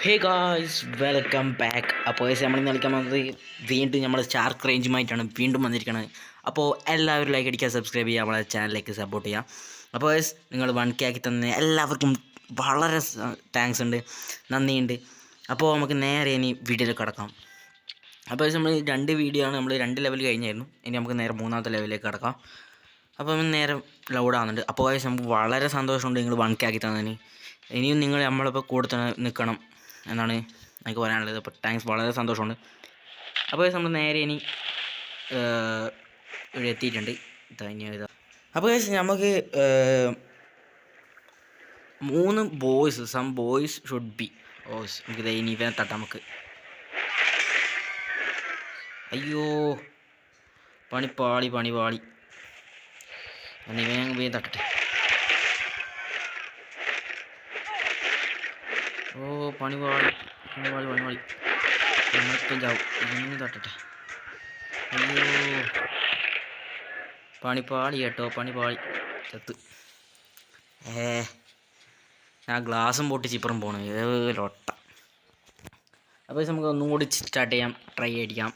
Hey guys welcome back. അപ്പോൾ നമ്മൾ ഇന്ന് കളിക്കാൻ വന്നത് വീണ്ടും നമ്മൾ സ്റ്റാർക്ക് റേഞ്ചുമായിട്ടാണ് വീണ്ടും വന്നിരിക്കുന്നത്. അപ്പോൾ എല്ലാവരും ലൈക്ക് അടിക്കുക, സബ്സ്ക്രൈബ് ചെയ്യുക, നമ്മളെ ചാനലിലേക്ക് സപ്പോർട്ട് ചെയ്യാം. അപ്പോൾ നിങ്ങൾ 1K ആക്കി തന്ന എല്ലാവർക്കും വളരെ താങ്ക്സ് ഉണ്ട്, നന്ദിയുണ്ട്. അപ്പോൾ നമുക്ക് നേരെ ഇനി വീഡിയോയിൽ കിടക്കാം. അപ്പോൾ നമ്മൾ 2 വീഡിയോ ആണ്, നമ്മൾ 2 ലെവൽ കഴിഞ്ഞായിരുന്നു. ഇനി നമുക്ക് നേരെ 3ാമത്തെ ലെവലിലേക്ക് കിടക്കാം. അപ്പോൾ നേരെ ലോഡ് ആവുന്നുണ്ട്. അപ്പോൾ നമുക്ക് വളരെ സന്തോഷമുണ്ട് നിങ്ങൾ 1K ആക്കി തന്നതിന്. ഇനിയും നിങ്ങൾ നമ്മളിപ്പോൾ കൂടെ തന്നെ നിൽക്കണം എന്നാണ് എനിക്ക് പറയാനുള്ളത്. അപ്പോൾ താങ്ക്സ്, വളരെ സന്തോഷമുണ്ട്. അപ്പോൾ നമ്മൾ നേരെ ഇനി ഇവിടെ എത്തിയിട്ടുണ്ട്. ഇതാ അപ്പോൾ നമുക്ക് 3 boys, some boys should be ours. നമുക്ക് ഇനി ഇവനെ തട്ടാം. നമുക്ക് അയ്യോ പണി പാളി എന്നാൽ ഇവനെ വേഗം തട്ടട്ടെ. ഓ പണി പാളി നമ്മളിപ്പം ചാവും. ഇങ്ങനെ തട്ടട്ടെ. അയ്യോ പണിപ്പാളി കേട്ടോ, പണിപ്പാളി ചത്ത്. ഞാൻ ഗ്ലാസും പൊട്ടിച്ച് ഇപ്പുറം പോണു ലൊട്ട. അപ്പോൾ നമുക്ക് ഒന്നും കൂടി സ്റ്റാർട്ട് ചെയ്യാം, ട്രൈ അടിക്കാം.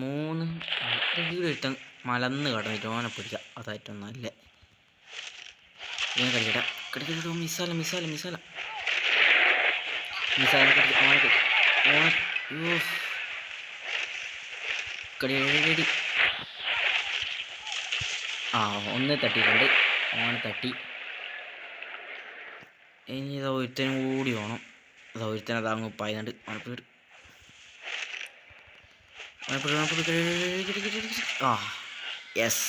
3 വീട് കിട്ടാൻ മലന്ന് കടന്നിട്ട് ഓനെ പിടിക്കാം. അതായിട്ടും നല്ല ഇങ്ങനെ കളിക്കട്ടെ. മിസാല ഒന്ന് തട്ടിയിട്ടുണ്ട്. ഓനെ തട്ടി. ഇനി ഇതാ ഒരുത്തനും കൂടി വേണം. ഇതാ ഒരുത്തനെ അതാങ്ങ് പായുന്നുണ്ട്. യെസ്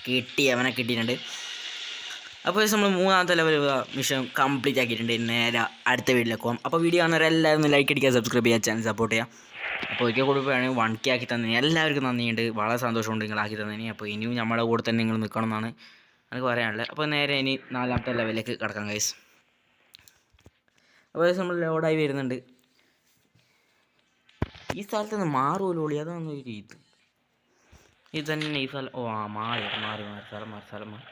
കിട്ടി, അവനെ കിട്ടിയിട്ടുണ്ട്. അപ്പോൾ നമ്മൾ 3ാമത്തെ ലെവൽ മിഷൻ കംപ്ലീറ്റ് ആക്കിയിട്ടുണ്ട്. നേരെ അടുത്ത വീട്ടിലേക്ക് പോകാം. അപ്പോൾ വീഡിയോ കാണുന്നവരെല്ലാവരും ലൈക്ക് അടിക്കുക, സബ്സ്ക്രൈബ് ചെയ്യുക, ചാനൽ സപ്പോർട്ട് ചെയ്യുക. അപ്പോൾ ഒരിക്കൽ കൊടുക്കുകയാണെങ്കിൽ 1K ആക്കി തന്നതിന് എല്ലാവർക്കും നന്ദിയുണ്ട്, വളരെ സന്തോഷമുണ്ട് നിങ്ങളാക്കി തന്നതിന്. അപ്പോൾ ഇനിയും നമ്മുടെ കൂടെ തന്നെ നിങ്ങൾ നിൽക്കണം എന്നാണ് എനിക്ക് പറയാനുള്ളത്. അപ്പോൾ നേരെ ഇനി 4ാമത്തെ ലെവലിലേക്ക് കിടക്കാം ഗൈസ്. അപ്പോൾ നമ്മൾ ലോഡായി വരുന്നുണ്ട്. ഈ സ്ഥലത്ത് നിന്ന് മാറുമല്ലോ, അതാണ് ഒരു ഇത് തന്നെ ഈ സ്ഥലം. ഓ മാറി സ്ഥലം മാറി.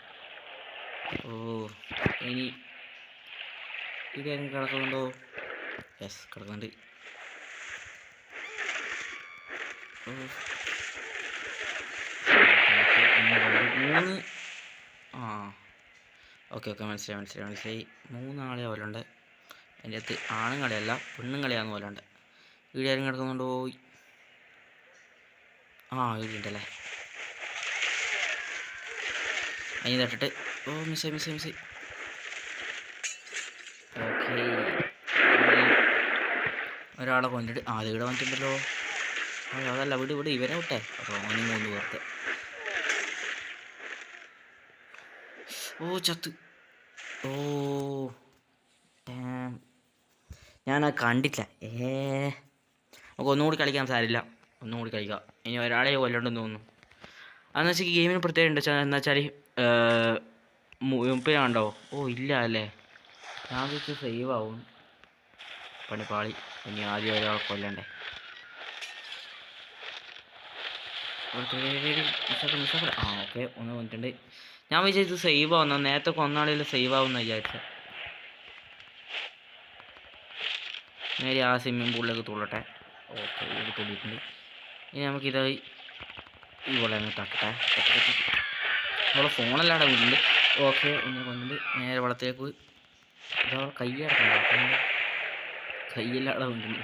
ഓ ഇനി ഇതായിരുന്നു കിടക്കുന്നുണ്ടോ? യെസ് കിടക്കുന്നുണ്ട്. ഓക്കെ മനസ്സിലായി. 3 ആളെ പോലുണ്ട്. അതിൻ്റെ അകത്ത് ആണുങ്ങളെയല്ല പെണ്ണുങ്ങളെയാന്ന് പോലുണ്ട്. ഇവിടെ ആരും കിടക്കുന്നുണ്ടോ? ഇവിടെ ഉണ്ടല്ലേ. അതിന് തട്ടിട്ട് മിസ്സായി. ഓക്കെ ഒരാളെ കൊണ്ടിട്ട് അത് ഇവിടെ വന്നിട്ടുണ്ടല്ലോ. അതല്ല വിട് ഇവനെ വിട്ടെ. അപ്പോൾ അവനും 3 പേർക്ക്. ചത്ത്. ഞാനത് കണ്ടില്ല. നമുക്ക് ഒന്നുകൂടി കളിക്കാൻ സാരില്ല, ഒന്നുകൂടി കളിക്കാം. ഇനി ഒരാളെ കൊല്ലണ്ടെന്ന് തോന്നുന്നു. അതെന്ന് വെച്ചാൽ ഗെയിമിന് പ്രത്യേകം ഉണ്ട്. എന്താ വെച്ചാൽ മുമ്പിലാണ്ടോ? ഇല്ല അല്ലേ, ഞാൻ വെച്ച് സേവ് ആവും. പണിപ്പാളി. ഇനി ആദ്യം ഒരാളെ കൊല്ലണ്ടേ. ഓക്കെ ഒന്ന് വന്നിട്ടുണ്ട്. ഞാൻ വിചാരിച്ചു സേവ് ആവുന്ന, നേരത്തെ കൊന്നാളിൽ സേവ് ആവുമെന്ന് വിചാരിച്ചത്. നേരെ ആ സ്വിമ്മിംഗ് പൂളിലേക്ക് തുള്ളട്ടെ. ഓക്കെ ഇത് തുള്ളിയിട്ടുണ്ട്. ഇനി നമുക്കിതായി ഇവിടെ അങ്ങ് തട്ടട്ടെ. നമ്മളെ ഫോണെല്ലാം വീടുണ്ട്. ഓക്കെ ഒന്ന് കൊണ്ടുണ്ട്. നേരെ വെള്ളത്തിലേക്ക് പോയി. ഇതാ കൈയ്യടക്കണ്ട, കയ്യെല്ലാം വീണ്ടുണ്ട്.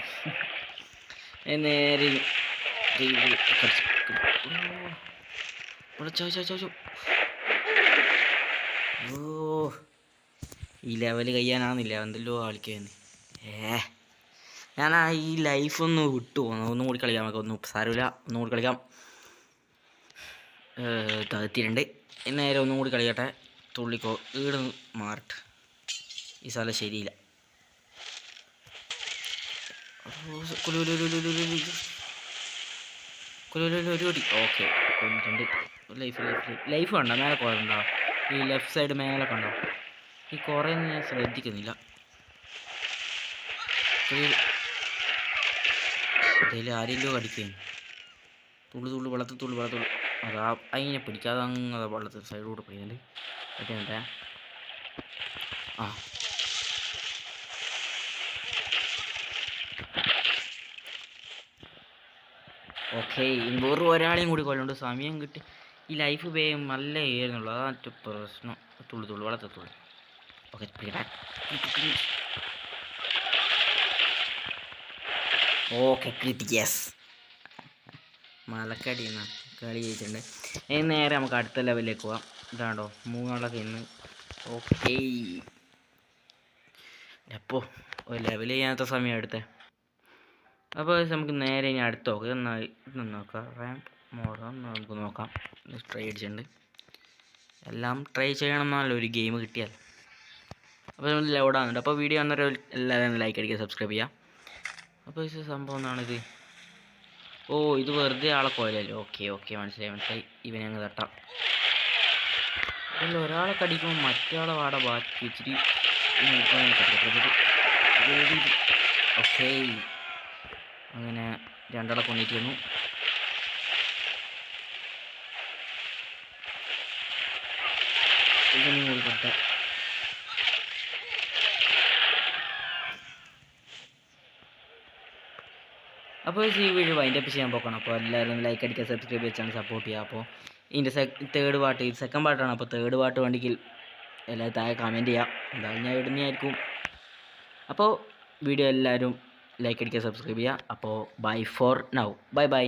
നേരെ ഈ ലെവല് കഴിയാനാണെന്നില്ല, എന്തെല്ലോ കളിക്കാൻ. ഞാൻ ഈ ലൈഫൊന്ന് വിട്ടു പോകുന്നു. ഒന്നും കൂടി കളിക്കാം. നമുക്ക് ഒന്നും സാരമില്ല, ഒന്നും കൂടി കളിക്കാം. തകർത്തിട്ടുണ്ട്. നേരെ ഒന്നും കൂടി കളിക്കട്ടെ. തുള്ളിക്കോ ഈട് മാറട്ടെ. ഈ സ്ഥലം ശരിയില്ല. ഓക്കെ കൊണ്ടിട്ടുണ്ട്. ലൈഫ് കണ്ടോ? മേലെ കുറേ ഉണ്ടോ? ഈ ലെഫ്റ്റ് സൈഡ് മേലെ കണ്ടോ? ഈ കുറേ ഞാൻ ശ്രദ്ധിക്കുന്നില്ല. ഇതിൽ ആരെല്ലോ കടിക്കുകയും തുള്ളി വെള്ളത്തിൽ അതാ അതിനെ പിടിക്കാതെ അങ്ങനെ വെള്ളത്തിൽ സൈഡിലൂടെ പിടിക്കുന്നുണ്ട്. മറ്റേ ഓക്കെ ഇനി വേറെ ഒരാളെയും കൂടി കൊല്ലുണ്ട് സമയം കിട്ടി ഈ ലൈഫ് വേഗം നല്ല ഏറുന്നുള്ളൂ അതാ മറ്റു പ്രശ്നം തുള്ളു വളർത്തത്തുള്ളൂ ഓക്കെ ഓക്കെ കിട്ടി യെസ് മലക്കടിയിൽ നിന്ന് കളി ജയിച്ചിട്ടുണ്ട് ഇനി നേരെ നമുക്ക് അടുത്ത ലെവലിലേക്ക് പോവാം ഇതാണ്ടോ മൂന്നാളൊക്കെ ഇന്ന് ഓക്കെ അപ്പോൾ ഒരു ലെവൽ ചെയ്യാത്ത സമയം എടുത്തേ അപ്പോൾ നമുക്ക് നേരെ ഇനി അടുത്ത് നോക്കാം ഇതൊന്ന് നോക്കാം റാമ്പ് മോഡൽ നമുക്ക് നോക്കാം ട്രൈ അടിച്ചിട്ടുണ്ട് എല്ലാം ട്രൈ ചെയ്യണം എന്നല്ല ഒരു ഗെയിം കിട്ടിയാൽ അപ്പോൾ നമ്മൾ ലൗഡാകുന്നുണ്ട് അപ്പോൾ വീഡിയോ വന്നൊരു എല്ലാവരും ലൈക്ക് അടിക്കുക സബ്സ്ക്രൈബ് ചെയ്യാം അപ്പോൾ ഇത് സംഭവം എന്നാണിത് ഓ ഇത് വെറുതെ ആളെ കൊല്ലല്ലോ ഓക്കെ മനസ്സിലായി ഇവനെ അങ്ങ് തട്ടാം അല്ല ഒരാളെ കടിക്കുമ്പോൾ മറ്റേ വാട ബാക്കി ഇച്ചിരി ഓക്കെ അങ്ങനെ രണ്ടാളെ കൊണ്ടിട്ട് വന്നു കൊടുക്കട്ടെ അപ്പോൾ ഈ വീഡിയോ വൈൻഡപ്പ് ചെയ്യാൻ പോക്കണം അപ്പോൾ എല്ലാവരും ലൈക്ക് അടിക്കുക സബ്സ്ക്രൈബ് വെച്ചാണ് സപ്പോർട്ട് ചെയ്യുക അപ്പോൾ ഇതിൻ്റെ തേർഡ് പാർട്ട് ഇത് സെക്കൻഡ് പാർട്ടാണ് അപ്പോൾ തേർഡ് പാർട്ട് വേണമെങ്കിൽ എല്ലാവരും താഴെ കമൻറ്റ് ചെയ്യാം എന്തായാലും ഞാൻ ഇടുന്നതായിരിക്കും അപ്പോൾ വീഡിയോ എല്ലാവരും ലൈക്ക് അടിക്കുക സബ്സ്ക്രൈബ് ചെയ്യുക അപ്പോൾ ബൈ ഫോർ നൗ ബൈ